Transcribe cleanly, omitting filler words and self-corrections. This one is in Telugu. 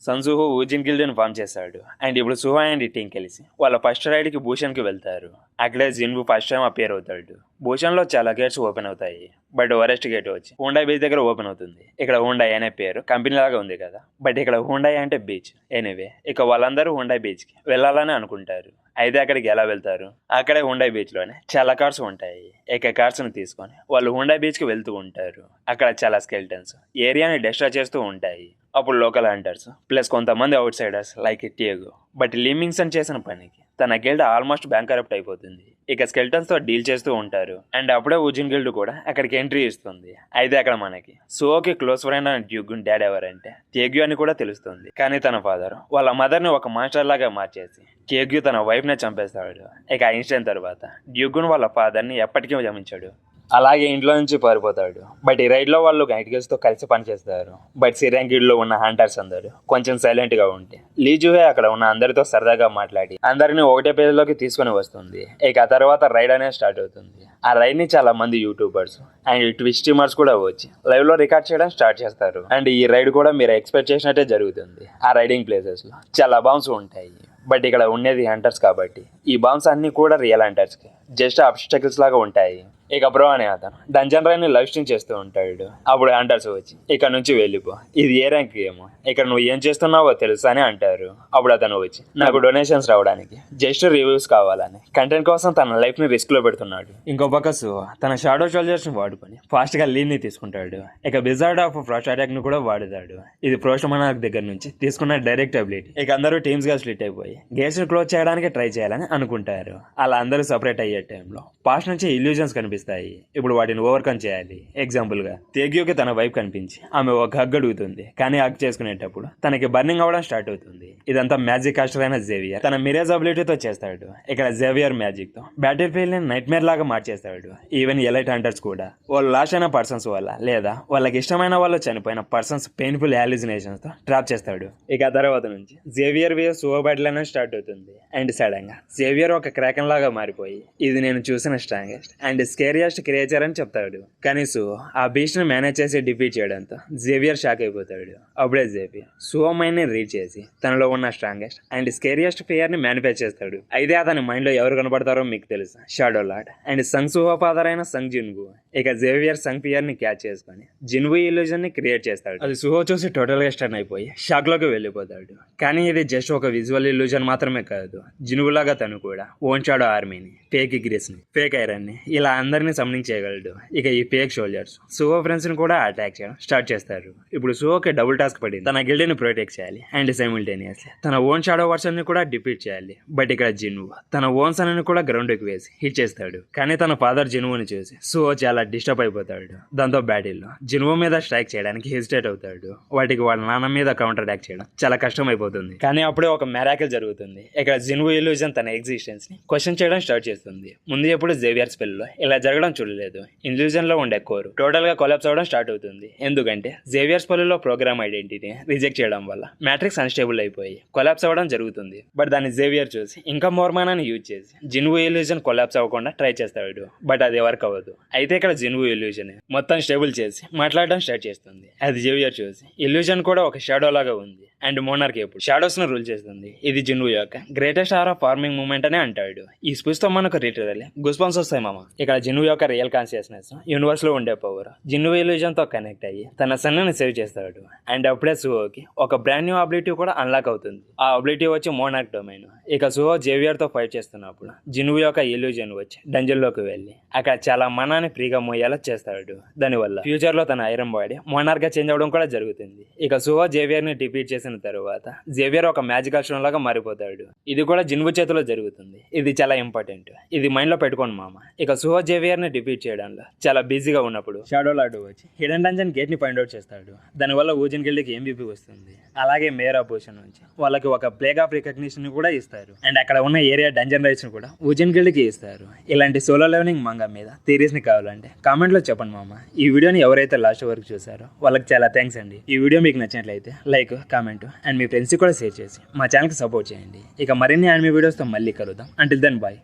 సన్సుహో ఊజిన్ గిల్డ్ని ఫామ్ చేశాడు. అండ్ ఇప్పుడు సుహో అండ్ టీం కలిసి వాళ్ళ ఫస్ట్ రైడ్కి భూషణ్కి వెళ్తారు. అక్కడే జిన్వు ఫస్ట్ టైం అపియర్ అవుతాడు. భూషణ్లో చాలా గేట్స్ ఓపెన్ అవుతాయి. బట్ వరెస్ట్ గేట్ వచ్చి హుండాయ్ బీచ్ దగ్గర ఓపెన్ అవుతుంది. ఇక్కడ హుండాయ్ అనే పేరు కంపెనీ లాగా ఉంది కదా, బట్ ఇక్కడ హుండాయ్ అంటే బీచ్. ఎనీవే ఇక వాళ్ళందరూ హుండాయ్ బీచ్కి వెళ్ళాలని అనుకుంటారు. అయితే అక్కడికి ఎలా వెళ్తారు? అక్కడే హుండాయ్ బీచ్లోనే చాలా కార్స్ ఉంటాయి. ఇక కార్స్ని తీసుకొని వాళ్ళు హుండాయ్ బీచ్కి వెళ్తూ ఉంటారు. అక్కడ చాలా స్కెల్టన్స్ ఏరియాని డిస్ట్రాయ్ చేస్తూ ఉంటాయి. అప్పుడు లోకల్ హంటర్స్ ప్లస్ కొంతమంది out Zydus like Tiago. But లిమింగ్సన్ చేసిన పనికి తన గిల్డ్ ఆల్మోస్ట్ బ్యాంక్ కరప్ట్ అయిపోతుంది. ఇక స్కెల్టన్స్తో డీల్ చేస్తూ ఉంటారు. అండ్ అప్పుడే ఊజిన్ గిల్డ్ కూడా అక్కడికి ఎంట్రీ ఇస్తుంది. అయితే అక్కడ మనకి సుహోకి క్లోజ్ ఫ్రెండ్ అని డ్యూగున్ డాడ్ ఎవరంటే టియాగ్యూ అని కూడా తెలుస్తుంది. కానీ తన ఫాదర్ వాళ్ళ మదర్ని ఒక మాస్టర్ లాగా మార్చేసి టియాగ్యూ తన వైఫ్నే చంపేస్తాడు. ఇక ఆ ఇన్సిడెంట్ తర్వాత డ్యూగున్ వాళ్ళ ఫాదర్ని ఎప్పటికీ క్షమించాడు. అలాగే ఇంట్లో నుంచి పారిపోతాడు. బట్ ఈ రైడ్లో వాళ్ళు నైట్ గర్ల్స్తో కలిసి పనిచేస్తారు. బట్ సిరాంగిడ్లో ఉన్న హంటర్స్ అందరూ కొంచెం సైలెంట్గా ఉంటే లీజుహే అక్కడ ఉన్న అందరితో సరదాగా మాట్లాడి అందరినీ ఒకటే పేజ్లోకి తీసుకొని వస్తుంది. ఇక తర్వాత రైడ్ అనేది స్టార్ట్ అవుతుంది. ఆ రైడ్ని చాలా మంది యూట్యూబర్స్ అండ్ ట్విచ్ స్ట్రీమర్స్ కూడా వచ్చి లైవ్లో రికార్డ్ చేయడం స్టార్ట్ చేస్తారు. అండ్ ఈ రైడ్ కూడా మీరు ఎక్స్పెక్ట్ చేసినట్టే జరుగుతుంది. ఆ రైడింగ్ ప్లేసెస్లో చాలా బాంబ్స్ ఉంటాయి. బట్ ఇక్కడ ఉండేది హంటర్స్ కాబట్టి ఈ బాంబ్స్ అన్నీ కూడా రియల్ హంటర్స్కి జస్ట్ అబ్స్టకిల్స్ లాగా ఉంటాయి. ఇక బ్రో అనే అతను డంజన్ రైడ్ని లైవ్ స్ట్రీమ్ చేస్తూ ఉంటాడు. అప్పుడు హంటర్స్ వచ్చి ఇక్కడ నుంచి వెళ్ళిపో, ఇది ఏ ర్యాంక్ ఏమో, ఇక్కడ నువ్వు ఏం చేస్తున్నావో తెలుసా అని అంటారు. అప్పుడు అతను వచ్చి నాకు డొనేషన్స్ రావడానికి జస్ట్ రివ్యూస్ కావాలని కంటెంట్ కోసం తన లైఫ్ని రిస్క్లో పెడుతున్నాడు. ఇంకో పక్క తన షాడో సోల్జర్స్ని వాడుకొని ఫాస్ట్గా లీడ్ని తీసుకుంటాడు. ఇక బిజార్డ్ ఆఫ్ ఫ్రాస్ట్ అటాక్ని కూడా వాడుతాడు. ఇది ప్రోస్టమనాక్ దగ్గర నుంచి తీసుకున్న డైరెక్ట్ అబిలిటీ. ఇక అందరూ టీమ్స్గా స్ప్లిట్ అయిపోయి గేట్స్ని క్లోజ్ చేయడానికి ట్రై చేయాలని అనుకుంటారు. అలా అందరూ సపరేట్ అయ్యే టైంలో పాస్ట్ నుంచి ఇల్యూజన్స్ కనిపిస్తాయి. ఇప్పుడు వాటిని ఓవర్కమ్ చేయాలి. ఎగ్జాంపుల్ గా తేగ్యూకి తన వైఫ్ కనిపించి ఆమె ఒక హగ్ అడుగుతుంది. కానీ హగ్ చేసుకునేటప్పుడు తనకి బర్నింగ్ అవ్వడం స్టార్ట్ అవుతుంది. ఇదంతా మ్యాజిక్ కాస్టర్ అయిన జేవియర్ తన మిరేజ్ అబిలిటీతో చేస్తాడు. ఇక్కడ జేవియర్ మ్యాజిక్ తో బ్యాటిల్ ఫీల్డ్ ని నైట్ మేర్ లాగా మార్చేస్తాడు. ఈవెన్ ఎలైట్ హంటర్స్ కూడా వాళ్ళు లాస్ట్ అయిన పర్సన్స్ వల్ల లేదా వాళ్ళకి ఇష్టమైన వాళ్ళు చనిపోయిన పర్సన్స్ పెయిన్ఫుల్ హాలిజినేషన్స్ తో ట్రాప్ చేస్తాడు. ఇక తర్వాత నుంచి జేవియర్ వియర్ సుహో బ్యాటిల్ అనేది స్టార్ట్ అవుతుంది. అండ్ సడన్ గా జేవియర్ ఒక క్రాకెన్ లాగా మారిపోయి ఇది నేను చూసిన స్ట్రాంగెస్ట్ అండ్ స్కేరియస్ట్ క్రియేచర్ అని చెప్తాడు. కానీ సుహో ఆ బీస్ట్ ని మేనేజ్ చేసి డిఫీట్ చేయడంతో జేవియర్ షాక్ అయిపోతాడు. అప్పుడే జేవియర్ సుహో మైండ్ ని రీడ్ చేసి తనలో ఉన్న స్ట్రాంగెస్ట్ అండ్ స్కేరియస్ట్ ఫియర్ ని మేనిఫెస్ట్ చేస్తాడు. అయితే అతని మైండ్ లో ఎవరు కనబడతారో మీకు తెలుసు, shadow lord and Sung Suho father అయిన సంగ్ జిన్వు. ఇక జేవియర్ సంగ్ ఫియర్ ని క్యాచ్ చేసుకొని జిన్వు ఇల్యూజన్ ని క్రియేట్ చేస్తాడు. అది సుహో చూసి టోటల్ గా స్టన్ అయిపోయి షాక్ లోకి వెళ్ళిపోతాడు. కానీ ఇది జస్ట్ ఒక విజువల్ ఇల్యూజన్ మాత్రమే కాదు, జిన్వులాగా తను కూడా ఓన్ షాడో ఆర్మీని, ఫేక్ గ్రీస్ ని, ఫేక్ ఐరన్ ని ఇలా అందరినీ సమ్నింగ్ చేయగలడు. ఇక ఈ ఫేక్ సోల్జర్స్ సుహో ఫ్రెండ్స్ ని కూడా అటాక్ చేయడం స్టార్ట్ చేస్తారు. ఇప్పుడు సుహోకి డబుల్ టాస్క్ పడింది. తన గిల్డ్ ని ప్రొటెక్ట్ చేయాలి అండ్ సైమిల్టేనియస్లీ తన ఓన్ షాడో వర్షన్ ని కూడా డిఫీట్ చేయాలి. బట్ ఇక్కడ జిన్వు తన ఓన్ సన్ ని కూడా గ్రౌండ్ కి వేసి హిట్ చేస్తాడు. కానీ తన ఫాదర్ జిన్వుని చూసి సుహో చాలా డిస్టర్బ్ అయిపోతాడు. దాంతో బ్యాటిల్లో జిన్వు మీద స్ట్రైక్ చేయడానికి హెసిటేట్ అవుతాడు. వాటికి వాళ్ళ నాన్న మీద కౌంటర్ అటాక్ చేయడం చాలా కష్టం అయిపోతుంది. కానీ అప్పుడే ఒక మెరాకిల్ జరుగుతుంది. ఇక్కడ జిన్వు ఇల్యూజన్ తన ఎగ్జిస్టెన్స్ ని క్వశ్చన్ చేయడం స్టార్ట్ చేస్తుంది. ముందు ఎప్పుడు జేవియర్ స్పెల్ లో ఇలా జరగడం చూడలేదు. ఇల్యూజన్ లో ఉండే కోర్ టోటల్ గా కొలాప్స్ అవడం స్టార్ట్ అవుతుంది. ఎందుకంటే జేవియర్ స్పెల్ లో ప్రోగ్రామ్ ఐడెంటిటీ రిజెక్ట్ చేయడం వల్ల మ్యాట్రిక్స్ అన్స్టేబుల్ అయిపోయి కొలాప్స్ అవ్వడం జరుగుతుంది. బట్ దాన్ని జేవియర్ చూసి ఇంకా మోర్ మానాన్ని యూజ్ చేసి జిన్వు ఇల్యూజన్ కొలాప్స్ అవ్వకుండా ట్రై చేస్తాడు. బట్ అది వర్క్ అవ్వదు. అయితే ఇక్కడ జిన్వు ఇల్యూజన్ మొత్తం స్టేబుల్ చేసి మాట్లాడడం స్టార్ట్ చేస్తుంది. అది జేవియర్ చూసి ఇల్యూజన్ కూడా ఒక షాడో లాగా ఉంది అండ్ మోనార్క్ ఎప్పుడు షాడోస్ ను రూల్ చేస్తుంది. ఇది జిన్వు యొక్క greatest aura farming moment అని అంటాడు. ఈ స్పీచ్ తో మనకు లిటరల్లీ గూస్బంప్స్ వస్తాయి మామ. ఇక్కడ జిన్వు యొక్క రియల్ కాన్షియస్నెస్ యూనివర్స్ లో ఉండే పవర్ జిన్వు ఇల్యూజన్ తో కనెక్ట్ అయ్యి తన సన్ ని సేవ్ చేస్తాడు. అండ్ అప్పుడే సుహోకి ఒక బ్రాండ్ న్యూ అబిలిటీ కూడా అన్లాక్ అవుతుంది. ఆ అబిలిటీ వచ్చి మోనార్క్ డొమైన్. ఇక సుహో జేవియర్ తో ఫైట్ చేస్తున్నప్పుడు జిన్వు యొక్క ఇల్యూజన్ వచ్చి డంజన్ లోకి వెళ్ళి అక్కడ చాలా మనాన్ని ఫ్రీగా మోయేలా చేస్తాడు. దానివల్ల ఫ్యూచర్ లో తన ఐరన్ బాడీ మోనార్క్ గా చేంజ్ అవడం కూడా జరుగుతుంది. ఇక సుహో జేవియర్ ని డిఫీట్ చేసిన తర్వాత జేవియర్ ఒక మ్యాజికల్ స్టోన్ లాగా మారిపోతాడు. ఇది కూడా జిన్వు చేతిలో జరుగుతుంది. ఇది చాలా ఇంపార్టెంట్, ఇది మైండ్ లో పెట్టుకోండి మామ. ఇక సుహో జేవియర్ ని డిఫీట్ చేయడంలో చాలా బిజీగా ఉన్నప్పుడు షాడో లార్డ్ వచ్చి హిడెన్ డంజన్ గేట్ ని ఫైండ్ అవుట్ చేస్తాడు. దానివల్ల ఊజిన్ గిల్డ్ కి MVP వస్తుంది. అలాగే మేరా పోషన్ నుంచి వాళ్ళకి ఒక ప్లేగ్ ఆఫ్ రికగ్నిషన్ కూడా ఇస్తారు. అండ్ అక్కడ ఉన్న ఏరియా డంజన్ రైట్స్ ని కూడా ఊజిన్ గిల్డ్ కి ఇస్తారు. ఇలాంటి సోలో లెవెలింగ్ మంగా మీద థియరీస్ ని కావాలంటే కామెంట్ లో చెప్పండి మామ. ఈ వీడియోని ఎవరైతే లాస్ట్ వరకు చూసారో వాళ్ళకి చాలా థ్యాంక్స్ అండి. ఈ వీడియో మీకు నచ్చినట్లయితే లైక్, కామెంట్ అండ్ మీ ఫ్రెండ్స్కి కూడా షేర్ చేసి మా ఛానల్కి సపోర్ట్ చేయండి. ఇక మరిన్ని యానిమే వీడియోస్తో మళ్ళీ కలుద్దాం. Until then bye.